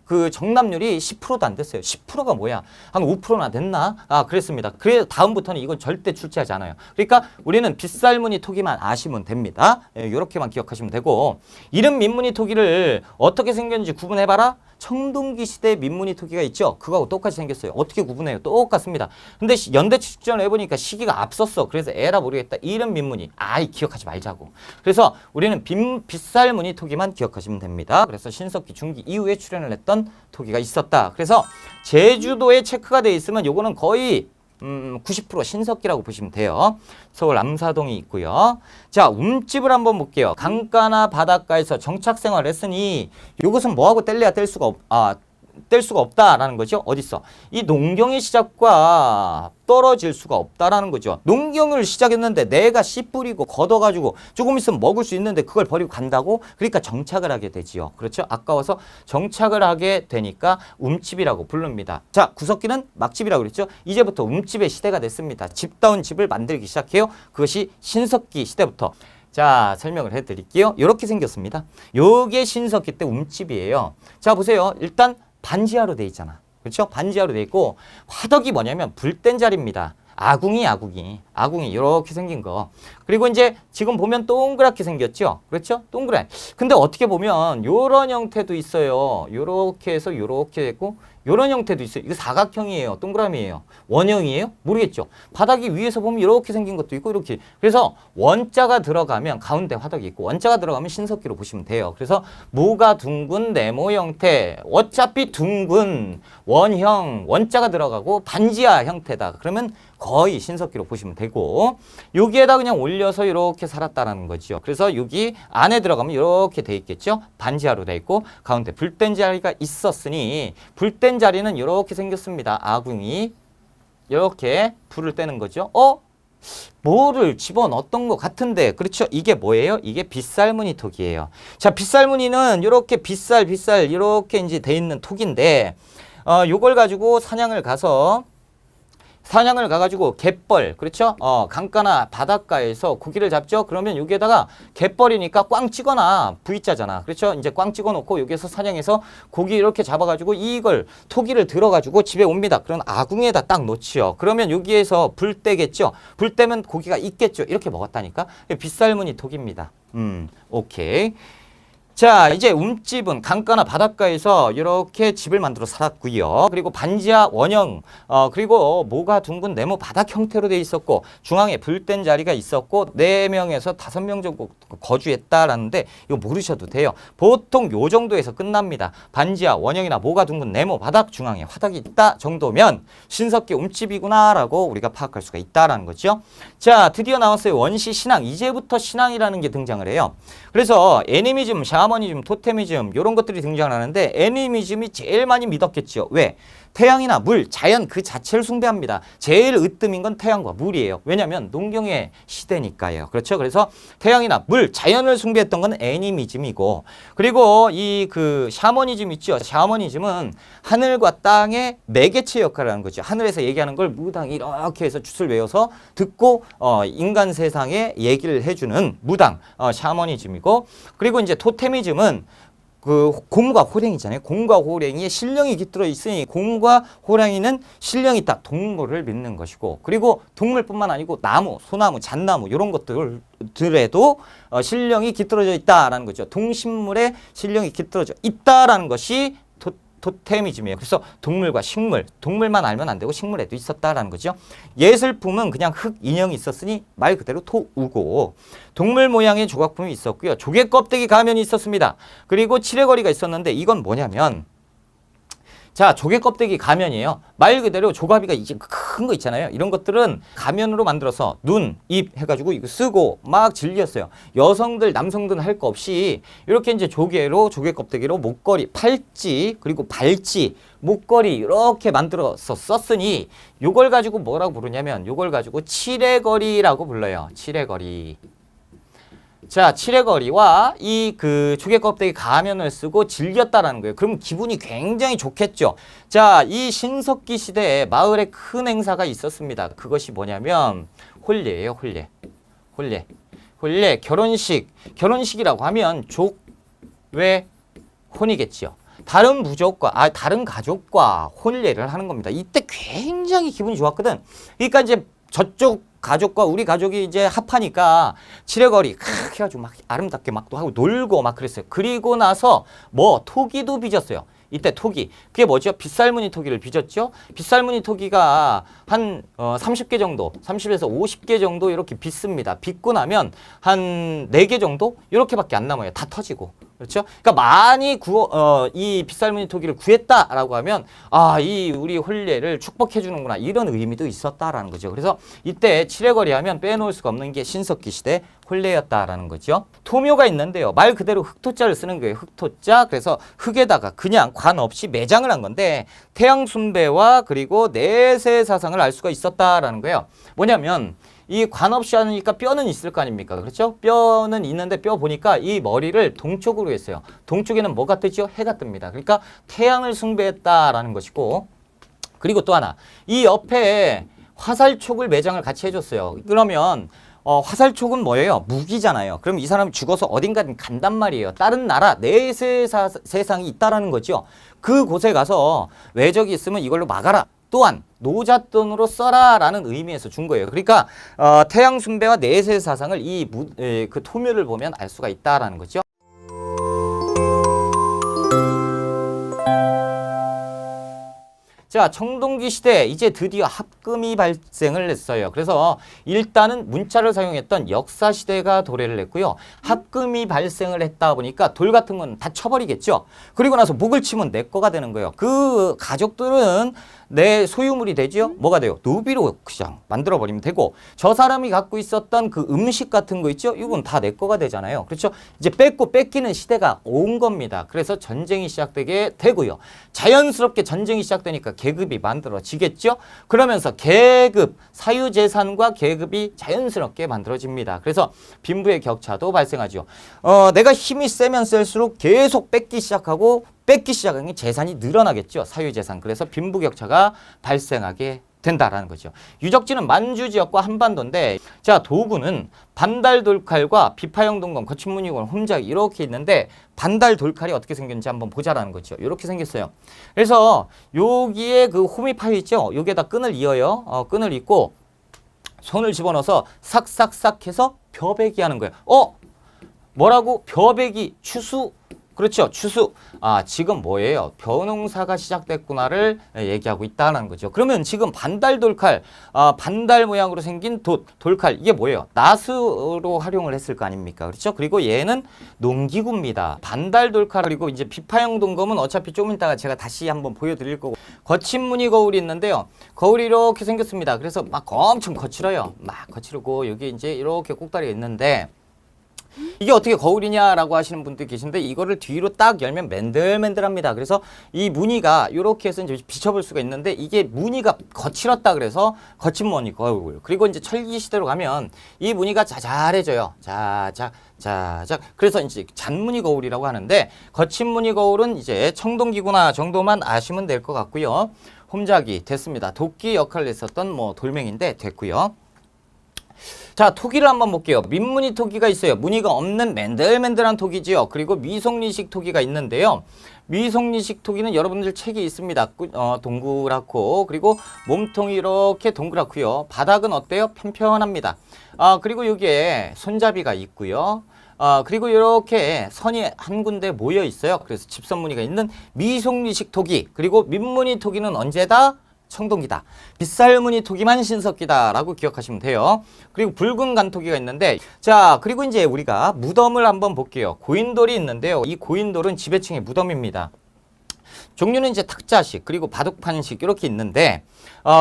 그 정답률이 10%도 안 됐어요. 10%가 뭐야? 한 5%나 됐나? 그랬습니다. 그래서 다음부터는 이건 절대 출제하지 않아요. 그러니까 우리는 빗살무늬 토기만 아시면 됩니다. 이렇게만 기억하시면 되고 이름 민무늬 토기를 어떻게 생겼는지 구분해봐라. 청동기 시대 민무늬 토기가 있죠. 그거하고 똑같이 생겼어요. 어떻게 구분해요? 똑같습니다. 근데 연대 측정을 해보니까 시기가 앞섰어. 그래서 에라 모르겠다. 이름 민무늬. 기억하지 말자고. 그래서 우리는 빗살무늬 토기만 기억하시면 됩니다. 그래서 신석기 중기 이후에 출연을 했던 토기가 있었다. 그래서 제주도에 체크가 돼 있으면 요거는 거의 90% 신석기라고 보시면 돼요. 서울 암사동이 있고요. 자, 움집을 한번 볼게요. 강가나 바닷가에서 정착 생활을 했으니 이것은 뭐하고 뗄래야 뗄 수가 없다라는 거죠. 어딨어? 이 농경의 시작과 떨어질 수가 없다라는 거죠. 농경을 시작했는데 내가 씨 뿌리고 걷어가지고 조금 있으면 먹을 수 있는데 그걸 버리고 간다고? 그러니까 정착을 하게 되지요. 그렇죠? 아까워서 정착을 하게 되니까 움집이라고 부릅니다. 자, 구석기는 막집이라고 그랬죠? 이제부터 움집의 시대가 됐습니다. 집다운 집을 만들기 시작해요. 그것이 신석기 시대부터. 자, 설명을 해드릴게요. 이렇게 생겼습니다. 요게 신석기 때 움집이에요. 자, 보세요. 일단 반지하로 돼 있잖아. 그렇죠? 반지하로 돼 있고 화덕이 뭐냐면 불된 자리입니다. 아궁이 이렇게 생긴 거. 그리고 이제 지금 보면 동그랗게 생겼죠? 그렇죠? 동그랗게. 근데 어떻게 보면 요런 형태도 있어요. 요렇게 해서 요렇게 됐고 요런 형태도 있어요. 이거 사각형이에요. 동그라미예요. 원형이에요? 모르겠죠. 바닥이 위에서 보면 이렇게 생긴 것도 있고 이렇게. 그래서 원자가 들어가면 가운데 화덕이 있고 원자가 들어가면 신석기로 보시면 돼요. 그래서 모가 둥근 네모 형태. 어차피 둥근 원형 원자가 들어가고 반지하 형태다. 그러면 거의 신석기로 보시면 되고 여기에다 그냥 올려서 이렇게 살았다라는 거죠. 그래서 여기 안에 들어가면 이렇게 돼 있겠죠. 반지하로 돼 있고 가운데 불된 자리가 있었으니 불된 자리는 이렇게 생겼습니다. 아궁이 이렇게 불을 떼는 거죠. 뭐를 집어넣었던 것 같은데 그렇죠? 이게 뭐예요? 이게 빗살무늬 톡이에요. 자, 빗살무늬는 이렇게 빗살 이렇게 이제 돼 있는 톡인데 요걸 가지고 사냥을 가가지고 갯벌, 그렇죠? 강가나 바닷가에서 고기를 잡죠? 그러면 여기에다가 갯벌이니까 꽝 찍거나 V자잖아. 그렇죠? 이제 꽝 찍어 놓고 여기에서 사냥해서 고기 이렇게 잡아가지고 이걸 토기를 들어가지고 집에 옵니다. 그럼 아궁이에다 딱 놓지요. 그러면 여기에서 불 떼겠죠? 불 떼면 고기가 있겠죠? 이렇게 먹었다니까? 빗살무늬 톡입니다. 오케이. 자, 이제 움집은 강가나 바닷가에서 이렇게 집을 만들어 살았고요. 그리고 반지하 원형, 그리고 모가 둥근 네모 바닥 형태로 돼 있었고 중앙에 불된 자리가 있었고 4명에서 5명 정도 거주했다라는데 이거 모르셔도 돼요. 보통 요 정도에서 끝납니다. 반지하 원형이나 모가 둥근 네모 바닥 중앙에 화덕이 있다 정도면 신석기 움집이구나라고 우리가 파악할 수가 있다라는 거죠. 자, 드디어 나왔어요. 원시 신앙. 이제부터 신앙이라는 게 등장을 해요. 그래서 애니미즘, 샤머니즘, 토테미즘 이런 것들이 등장하는데 애니미즘이 제일 많이 믿었겠죠. 왜? 태양이나 물, 자연 그 자체를 숭배합니다. 제일 으뜸인 건 태양과 물이에요. 왜냐하면 농경의 시대니까요. 그렇죠? 그래서 태양이나 물, 자연을 숭배했던 건 애니미즘이고 그리고 이 그 샤머니즘 있죠. 샤머니즘은 하늘과 땅의 매개체 역할을 하는 거죠. 하늘에서 얘기하는 걸 무당 이렇게 해서 슛을 외워서 듣고 인간 세상에 얘기를 해주는 무당, 샤머니즘이고 그리고 이제 토테미즘은 그 곰과 호랭이잖아요. 곰과 호랭이에 신령이 깃들어 있으니 곰과 호랭이는 신령이 딱 동물을 믿는 것이고 그리고 동물뿐만 아니고 나무, 소나무, 잣나무 이런 것들에도 신령이 깃들어져 있다라는 거죠. 동식물에 신령이 깃들어져 있다라는 것이 토테미즘이에요. 그래서 동물과 식물, 동물만 알면 안 되고 식물에도 있었다라는 거죠. 예술품은 그냥 흙 인형이 있었으니 말 그대로 토우고, 동물 모양의 조각품이 있었고요. 조개 껍데기 가면이 있었습니다. 그리고 칠해거리가 있었는데 이건 뭐냐면, 자, 조개 껍데기 가면이에요. 말 그대로 조가비가 이제 큰 거 있잖아요. 이런 것들은 가면으로 만들어서 눈, 입 해가지고 이거 쓰고 막 즐겼어요. 여성들, 남성들은 할 거 없이 이렇게 이제 조개로, 조개 껍데기로 목걸이, 팔찌, 그리고 발찌, 목걸이 이렇게 만들어서 썼으니 요걸 가지고 뭐라고 부르냐면 요걸 가지고 칠해거리라고 불러요. 칠해거리. 자, 칠해거리와 이 그 조개 껍데기 가면을 쓰고 즐겼다라는 거예요. 그럼 기분이 굉장히 좋겠죠. 자, 이 신석기 시대에 마을에 큰 행사가 있었습니다. 그것이 뭐냐면 혼례예요, 혼례. 혼례. 혼례, 결혼식. 결혼식이라고 하면 족외 혼이겠죠. 다른 부족과, 다른 가족과 혼례를 하는 겁니다. 이때 굉장히 기분이 좋았거든. 그러니까 이제 저쪽 가족과 우리 가족이 이제 합하니까 칠해거리 해가지고 막 아름답게 막 또 하고 놀고 막 그랬어요. 그리고 나서 뭐 토기도 빚었어요. 이때 토기. 그게 뭐죠? 빗살무늬 토기를 빚었죠. 빗살무늬 토기가 한 30개 정도, 30에서 50개 정도 이렇게 빚습니다. 빚고 나면 한 4개 정도 이렇게밖에 안 남아요. 다 터지고. 그렇죠? 그러니까 많이 이 빗살무늬 토기를 구했다라고 하면 이 우리 혼례를 축복해 주는구나, 이런 의미도 있었다라는 거죠. 그래서 이때 칠해거리 하면 빼놓을 수가 없는 게 신석기 시대 혼례였다라는 거죠. 토묘가 있는데요. 말 그대로 흑토자를 쓰는 거예요. 흑토자. 그래서 흙에다가 그냥 관 없이 매장을 한 건데 태양순배와 그리고 내세 사상을 알 수가 있었다라는 거예요. 뭐냐면 이 관 없이 하니까 뼈는 있을 거 아닙니까? 그렇죠? 뼈는 있는데 뼈 보니까 이 머리를 동쪽으로 했어요. 동쪽에는 뭐가 뜨죠? 해가 뜹니다. 그러니까 태양을 숭배했다라는 것이고, 그리고 또 하나, 이 옆에 화살촉을 매장을 같이 해줬어요. 그러면 화살촉은 뭐예요? 무기잖아요. 그럼 이 사람이 죽어서 어딘가는 간단 말이에요. 다른 나라, 내세 세상이 있다라는 거죠. 그곳에 가서 외적이 있으면 이걸로 막아라. 또한 노잣돈으로 써라라는 의미에서 준 거예요. 그러니까 태양 숭배와 내세 사상을 그 토묘를 보면 알 수가 있다라는 거죠. 자, 청동기 시대 이제 드디어 합금이 발생을 했어요. 그래서 일단은 문자를 사용했던 역사 시대가 도래를 했고요. 합금이 발생을 했다 보니까 돌 같은 건 다 쳐버리겠죠. 그리고 나서 목을 치면 내 거가 되는 거예요. 그 가족들은 내 소유물이 되죠. 뭐가 돼요? 노비로 그냥 만들어버리면 되고, 저 사람이 갖고 있었던 그 음식 같은 거 있죠? 이건 다 내 거가 되잖아요. 그렇죠? 이제 뺏기는 시대가 온 겁니다. 그래서 전쟁이 시작되게 되고요. 자연스럽게 전쟁이 시작되니까 계급이 만들어지겠죠? 그러면서 계급, 사유재산과 계급이 자연스럽게 만들어집니다. 그래서 빈부의 격차도 발생하죠. 내가 힘이 세면 셀수록 계속 뺏기 시작하면 재산이 늘어나겠죠. 사유재산. 그래서 빈부격차가 발생하게 된다라는 거죠. 유적지는 만주 지역과 한반도인데, 자, 도구는 반달 돌칼과 비파형 동검, 거친 무늬건, 홈작 이렇게 있는데, 반달 돌칼이 어떻게 생겼는지 한번 보자라는 거죠. 이렇게 생겼어요. 그래서 여기에 그 홈이 파여 있죠. 여기에다 끈을 이어요. 끈을 잇고 손을 집어넣어서 싹싹싹 해서 벼베기 하는 거예요. 뭐라고? 벼베기, 추수. 그렇죠. 추수. 지금 뭐예요? 벼농사가 시작됐구나를 얘기하고 있다는 거죠. 그러면 지금 반달 돌칼, 반달 모양으로 생긴 돌칼, 이게 뭐예요? 나수로 활용을 했을 거 아닙니까? 그렇죠? 그리고 얘는 농기구입니다. 반달 돌칼, 그리고 이제 비파형 동검은 어차피 좀 이따가 제가 다시 한번 보여드릴 거고, 거친 무늬 거울이 있는데요. 거울이 이렇게 생겼습니다. 그래서 막 엄청 거칠어요. 막 거칠고, 여기 이제 이렇게 꼭다리가 있는데, 이게 어떻게 거울이냐라고 하시는 분들 계신데, 이거를 뒤로 딱 열면 맨들맨들합니다. 그래서 이 무늬가 이렇게 해서 이제 비춰볼 수가 있는데, 이게 무늬가 거칠었다 그래서 거친 무늬 거울. 그리고 이제 철기 시대로 가면 이 무늬가 자잘해져요. 자작. 그래서 이제 잔무늬 거울이라고 하는데, 거친 무늬 거울은 이제 청동기구나 정도만 아시면 될 것 같고요. 홈작이 됐습니다. 도끼 역할을 했었던 뭐 돌멩인데 됐고요. 자, 토기를 한번 볼게요. 민무늬 토기가 있어요. 무늬가 없는 맨들맨들한 토기지요. 그리고 미송리식 토기가 있는데요. 미송리식 토기는 여러분들 책이 있습니다. 동그랗고, 그리고 몸통이 이렇게 동그랗고요. 바닥은 어때요? 편편합니다. 그리고 여기에 손잡이가 있고요. 그리고 이렇게 선이 한 군데 모여 있어요. 그래서 집선 무늬가 있는 미송리식 토기, 그리고 민무늬 토기는 언제다? 청동기다. 빗살무늬 토기만 신석기다라고 기억하시면 돼요. 그리고 붉은 간토기가 있는데, 자, 그리고 이제 우리가 무덤을 한번 볼게요. 고인돌이 있는데요. 이 고인돌은 지배층의 무덤입니다. 종류는 이제 탁자식, 그리고 바둑판식 이렇게 있는데,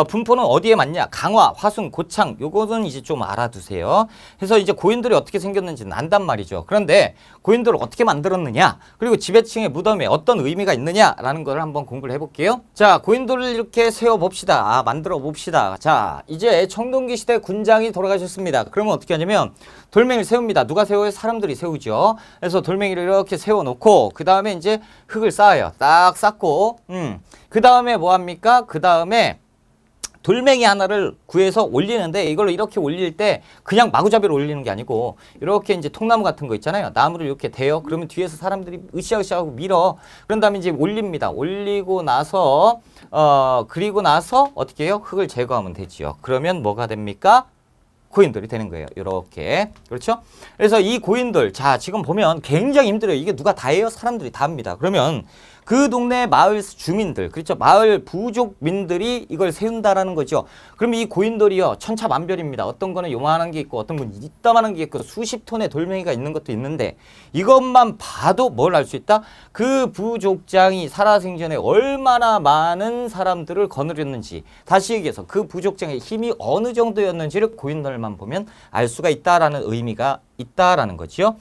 분포는 어디에 맞냐? 강화, 화순, 고창, 요거는 이제 좀 알아두세요. 그래서 이제 고인돌이 어떻게 생겼는지는 안단 말이죠. 그런데 고인돌을 어떻게 만들었느냐? 그리고 지배층의 무덤에 어떤 의미가 있느냐라는 걸 한번 공부를 해볼게요. 자, 고인돌을 이렇게 세워봅시다. 만들어 봅시다. 자, 이제 청동기 시대 군장이 돌아가셨습니다. 그러면 어떻게 하냐면 돌멩이를 세웁니다. 누가 세워요? 사람들이 세우죠. 그래서 돌멩이를 이렇게 세워놓고 그 다음에 이제 흙을 쌓아요. 딱 쌓고 그 다음에 뭐 합니까? 그 다음에 돌멩이 하나를 구해서 올리는데, 이걸로 이렇게 올릴 때 그냥 마구잡이로 올리는 게 아니고 이렇게 이제 통나무 같은 거 있잖아요. 나무를 이렇게 대요. 그러면 뒤에서 사람들이 으쌰으쌰하고 밀어. 그런 다음에 이제 올립니다. 올리고 나서 그리고 나서 어떻게 해요? 흙을 제거하면 되지요. 그러면 뭐가 됩니까? 고인돌이 되는 거예요. 이렇게. 그렇죠? 그래서 이 고인돌, 자, 지금 보면 굉장히 힘들어요. 이게 누가 다 해요? 사람들이 다 합니다. 그러면 그 동네 마을 주민들, 그렇죠? 마을 부족민들이 이걸 세운다라는 거죠. 그럼 이 고인돌이요, 천차만별입니다. 어떤 거는 요만한 게 있고, 어떤 건 이따만한 게 있고, 수십 톤의 돌멩이가 있는 것도 있는데, 이것만 봐도 뭘 알 수 있다? 그 부족장이 살아생전에 얼마나 많은 사람들을 거느렸는지, 다시 얘기해서 그 부족장의 힘이 어느 정도였는지를 고인돌만 보면 알 수가 있다라는 의미가 있다라는 거죠.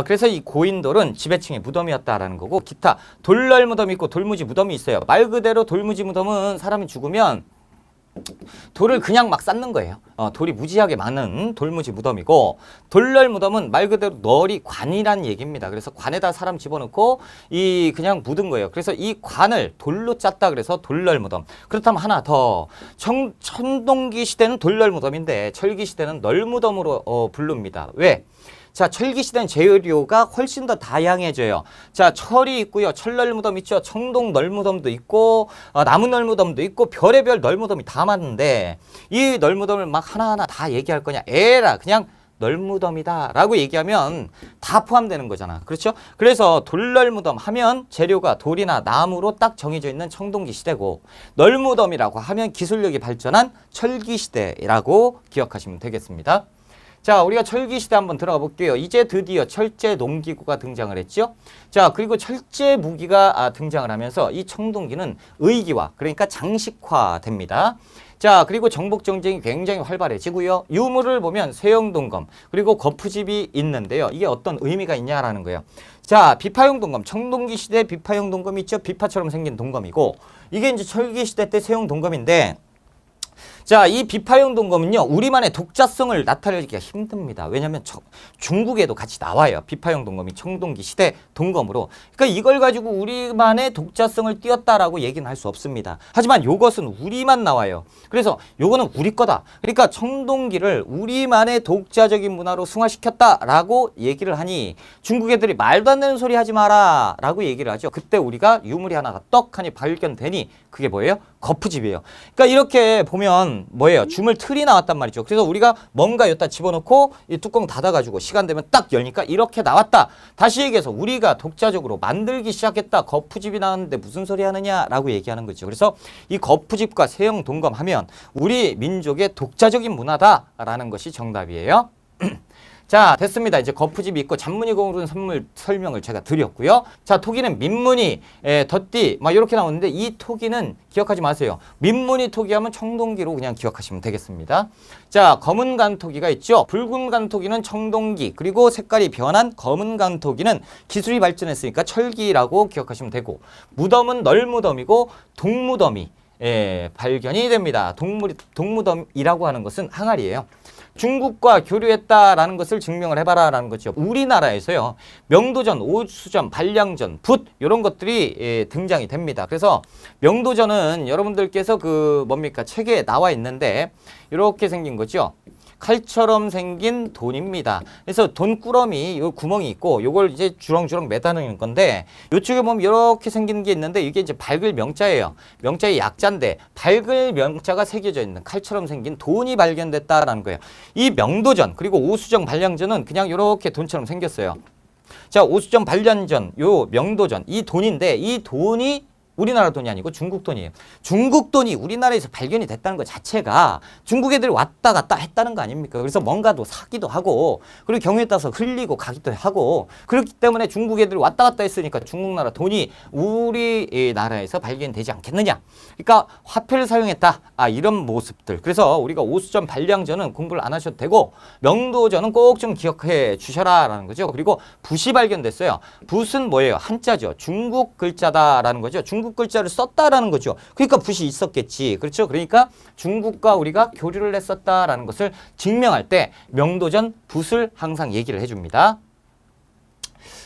그래서 이 고인돌은 지배층의 무덤이었다라는 거고, 기타 돌널 무덤이 있고 돌무지 무덤이 있어요. 말 그대로 돌무지 무덤은 사람이 죽으면 돌을 그냥 막 쌓는 거예요. 돌이 무지하게 많은 돌무지 무덤이고, 돌널 무덤은 말 그대로 널이 관이란 얘기입니다. 그래서 관에다 사람 집어넣고 그냥 묻은 거예요. 그래서 이 관을 돌로 짰다 그래서 돌널 무덤. 그렇다면 하나 더, 청동기 시대는 돌널 무덤인데 철기 시대는 널 무덤으로 부릅니다. 왜? 자, 철기 시대는 재료가 훨씬 더 다양해져요. 자, 철이 있고요. 철널무덤 있죠. 청동 널무덤도 있고, 나무 널무덤도 있고, 별의별 널무덤이 다 많은데, 이 널무덤을 막 하나하나 다 얘기할 거냐? 에라, 그냥 널무덤이다 라고 얘기하면 다 포함되는 거잖아. 그렇죠? 그래서 돌널무덤 하면 재료가 돌이나 나무로 딱 정해져 있는 청동기 시대고, 널무덤이라고 하면 기술력이 발전한 철기 시대라고 기억하시면 되겠습니다. 자, 우리가 철기 시대 한번 들어가 볼게요. 이제 드디어 철제 농기구가 등장을 했죠. 자, 그리고 철제 무기가 등장을 하면서 이 청동기는 의기화, 그러니까 장식화됩니다. 자, 그리고 정복 정쟁이 굉장히 활발해지고요. 유물을 보면 세형동검, 그리고 거푸집이 있는데요. 이게 어떤 의미가 있냐라는 거예요. 자, 비파형 동검, 청동기 시대 비파형 동검이 있죠. 비파처럼 생긴 동검이고, 이게 이제 철기 시대 때 세형 동검인데, 자, 이 비파형 동검은요, 우리만의 독자성을 나타내기가 힘듭니다. 왜냐하면 중국에도 같이 나와요. 비파형 동검이 청동기 시대 동검으로. 그러니까 이걸 가지고 우리만의 독자성을 띄었다라고 얘기는 할 수 없습니다. 하지만 요것은 우리만 나와요. 그래서 요거는 우리 거다. 그러니까 청동기를 우리만의 독자적인 문화로 승화시켰다라고 얘기를 하니, 중국 애들이 말도 안 되는 소리 하지 마라 라고 얘기를 하죠. 그때 우리가 유물이 하나가 떡하니 발견되니 그게 뭐예요? 거푸집이에요. 그러니까 이렇게 보면 뭐예요? 주물 틀이 나왔단 말이죠. 그래서 우리가 뭔가 여기다 집어넣고 이 뚜껑 닫아가지고 시간 되면 딱 열니까 이렇게 나왔다. 다시 얘기해서 우리가 독자적으로 만들기 시작했다. 거푸집이 나왔는데 무슨 소리 하느냐라고 얘기하는 거죠. 그래서 이 거푸집과 세형 동검 하면 우리 민족의 독자적인 문화다라는 것이 정답이에요. 자, 됐습니다. 이제 거푸집이 있고 잔무늬 거울은 선물 설명을 제가 드렸고요. 자, 토기는 민무늬, 덧띠 막 이렇게 나오는데, 이 토기는 기억하지 마세요. 민무늬 토기 하면 청동기로 그냥 기억하시면 되겠습니다. 자, 검은 간토기가 있죠. 붉은 간토기는 청동기, 그리고 색깔이 변한 검은 간토기는 기술이 발전했으니까 철기라고 기억하시면 되고, 무덤은 널무덤이고 동무덤이 발견이 됩니다. 동무덤이라고 하는 것은 항아리예요. 중국과 교류했다라는 것을 증명을 해봐라라는 거죠. 우리나라에서요, 명도전, 오수전, 반량전, 붓 이런 것들이 등장이 됩니다. 그래서 명도전은 여러분들께서 뭡니까 책에 나와 있는데 이렇게 생긴 거죠. 칼처럼 생긴 돈입니다. 그래서 돈꾸러미 요 구멍이 있고 요걸 이제 주렁주렁 매다는 건데 요쪽에 보면 이렇게 생긴 게 있는데 이게 이제 밝을 명자예요. 명자의 약자인데 밝을 명자가 새겨져 있는 칼처럼 생긴 돈이 발견됐다라는 거예요. 이 명도전 그리고 오수정 반량전은 그냥 이렇게 돈처럼 생겼어요. 자, 오수정 반량전, 요 명도전 이 돈인데 이 돈이 우리나라 돈이 아니고 중국 돈이에요. 중국 돈이 우리나라에서 발견이 됐다는 것 자체가 중국 애들이 왔다 갔다 했다는 거 아닙니까? 그래서 뭔가도 사기도 하고 그리고 경우에 따라서 흘리고 가기도 하고 그렇기 때문에 중국 애들이 왔다 갔다 했으니까 중국 나라 돈이 우리나라에서 발견되지 않겠느냐. 그러니까 화폐를 사용했다. 이런 모습들. 그래서 우리가 오수전 반량전은 공부를 안 하셔도 되고 명도전은 꼭 좀 기억해 주셔라라는 거죠. 그리고 붓이 발견됐어요. 붓은 뭐예요? 한자죠. 중국 글자다라는 거죠. 중국 글자를 썼다라는 거죠. 그러니까 붓이 있었겠지. 그렇죠? 그러니까 중국과 우리가 교류를 했었다라는 것을 증명할 때 명도전 붓을 항상 얘기를 해줍니다.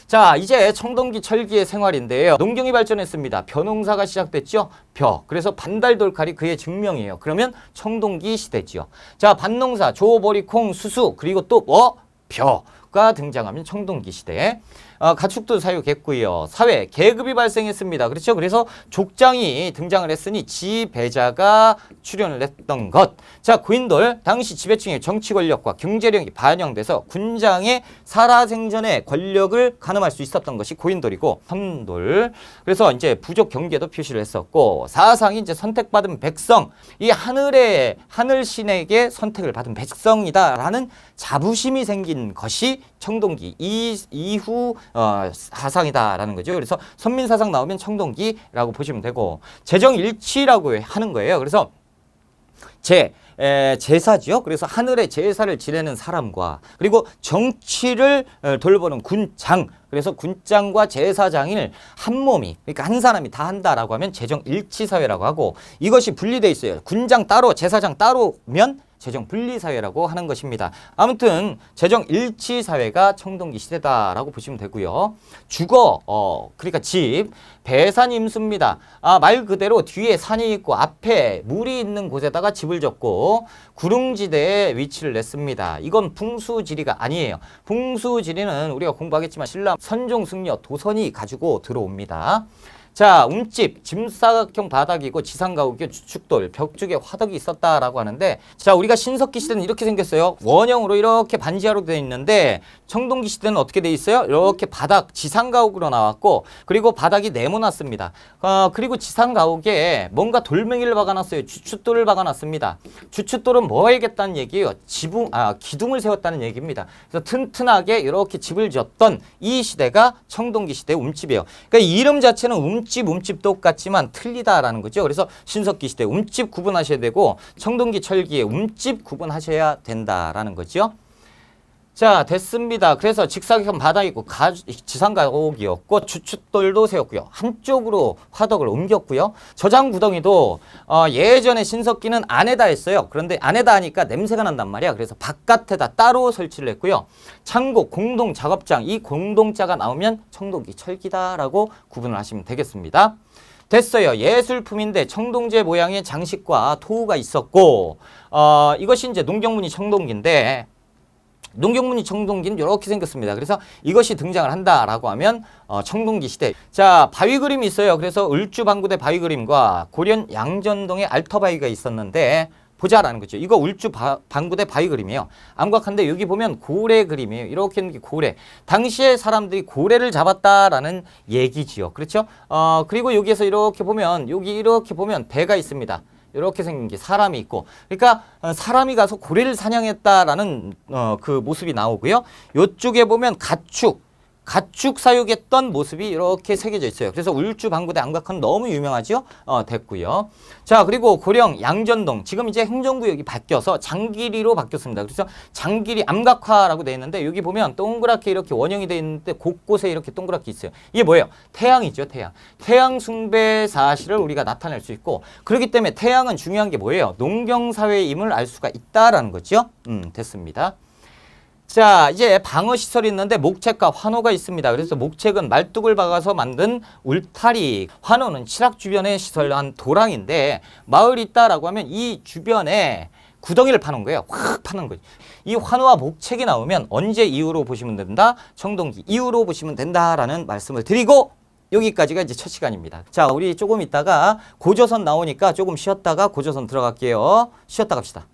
자, 이제 청동기 철기의 생활인데요. 농경이 발전했습니다. 벼농사가 시작됐죠. 벼. 그래서 반달돌칼이 그의 증명이에요. 그러면 청동기 시대죠. 자, 밭농사, 조, 보리, 콩, 수수 그리고 또 뭐? 벼가 등장하면 청동기 시대. 가축도 사육했고요. 사회, 계급이 발생했습니다. 그렇죠? 그래서 족장이 등장을 했으니 지배자가 출현을 했던 것. 자, 고인돌, 당시 지배층의 정치 권력과 경제력이 반영돼서 군장의 살아생전의 권력을 가늠할 수 있었던 것이 고인돌이고, 선돌. 그래서 이제 부족 경계도 표시를 했었고, 사상이 이제 선택받은 백성, 이 하늘신에게 선택을 받은 백성이다라는 자부심이 생긴 것이 청동기 이후 사상이다라는 거죠. 그래서 선민사상 나오면 청동기라고 보시면 되고 재정일치라고 하는 거예요. 그래서 제사지요. 그래서 하늘의 제사를 지내는 사람과 그리고 정치를 돌보는 군장. 그래서 군장과 제사장을 한 몸이 그러니까 한 사람이 다 한다라고 하면 재정일치사회라고 하고 이것이 분리돼 있어요. 군장 따로 제사장 따로면 재정분리사회라고 하는 것입니다. 아무튼 재정일치사회가 청동기 시대다라고 보시면 되고요. 주거, 그러니까 집, 배산임수입니다. 말 그대로 뒤에 산이 있고 앞에 물이 있는 곳에다가 집을 짓고 구릉지대에 위치를 냈습니다. 이건 풍수지리가 아니에요. 풍수지리는 우리가 공부하겠지만 신라 선종승려 도선이 가지고 들어옵니다. 자, 움집, 짐사각형 바닥이고 지상가옥에 주축돌, 벽쪽에 화덕이 있었다라고 하는데 자, 우리가 신석기 시대는 이렇게 생겼어요. 원형으로 이렇게 반지하로 되어 있는데 청동기 시대는 어떻게 되어 있어요? 이렇게 바닥, 지상가옥으로 나왔고 그리고 바닥이 네모났습니다. 그리고 지상가옥에 뭔가 돌멩이를 박아놨어요. 주춧돌을 박아놨습니다. 주춧돌은 뭐 해야겠다는 얘기예요? 기둥을 세웠다는 얘기입니다. 그래서 튼튼하게 이렇게 집을 지었던 이 시대가 청동기 시대 움집이에요. 그러니까 이름 자체는 움집 똑같지만 틀리다라는 거죠. 그래서 신석기 시대 움집 구분하셔야 되고 청동기 철기에 움집 구분하셔야 된다라는 거죠. 자, 됐습니다. 그래서 직사각형 바닥이 있고 지상가옥이었고 주춧돌도 세웠고요. 한쪽으로 화덕을 옮겼고요. 저장구덩이도 예전에 신석기는 안에다 했어요. 그런데 안에다 하니까 냄새가 난단 말이야. 그래서 바깥에다 따로 설치를 했고요. 창고, 공동 작업장, 이 공동자가 나오면 청동기 철기다라고 구분을 하시면 되겠습니다. 됐어요. 예술품인데 청동제 모양의 장식과 토우가 있었고 이것이 이제 농경문이 청동기인데 농경문이 청동기는 이렇게 생겼습니다. 그래서 이것이 등장을 한다라고 하면 청동기 시대. 자, 바위 그림이 있어요. 그래서 을주방구대 바위 그림과 고련 양전동에 알터바위가 있었는데 보자라는 거죠. 이거 울주방구대 바위 그림이에요. 암각한데 여기 보면 고래 그림이에요. 이렇게 있는 게 고래. 당시에 사람들이 고래를 잡았다라는 얘기지요. 그렇죠? 그리고 여기에서 이렇게 보면 배가 있습니다. 이렇게 생긴 게 사람이 있고 그러니까 사람이 가서 고래를 사냥했다라는 그 모습이 나오고요. 이쪽에 보면 가축 사육했던 모습이 이렇게 새겨져 있어요. 그래서 울주방구대 암각한 너무 유명하죠. 됐고요. 자, 그리고 고령 양전동 지금 이제 행정구역이 바뀌어서 장기리로 바뀌었습니다. 그래서 장기리 암각화라고 되어 있는데 여기 보면 동그랗게 이렇게 원형이 되어 있는데 곳곳에 이렇게 동그랗게 있어요. 이게 뭐예요? 태양이죠. 태양 숭배 사실을 우리가 나타낼 수 있고 그렇기 때문에 태양은 중요한 게 뭐예요? 농경사회임을 알 수가 있다라는 거죠. 됐습니다. 자, 이제 방어시설이 있는데 목책과 환호가 있습니다. 그래서 목책은 말뚝을 박아서 만든 울타리, 환호는 칠악 주변에 시설한 도랑인데 마을이 있다라고 하면 이 주변에 구덩이를 파는 거예요. 확 파는 거지. 이 환호와 목책이 나오면 언제 이후로 보시면 된다? 청동기 이후로 보시면 된다라는 말씀을 드리고 여기까지가 이제 첫 시간입니다. 자, 우리 조금 있다가 고조선 나오니까 조금 쉬었다가 고조선 들어갈게요. 쉬었다 갑시다.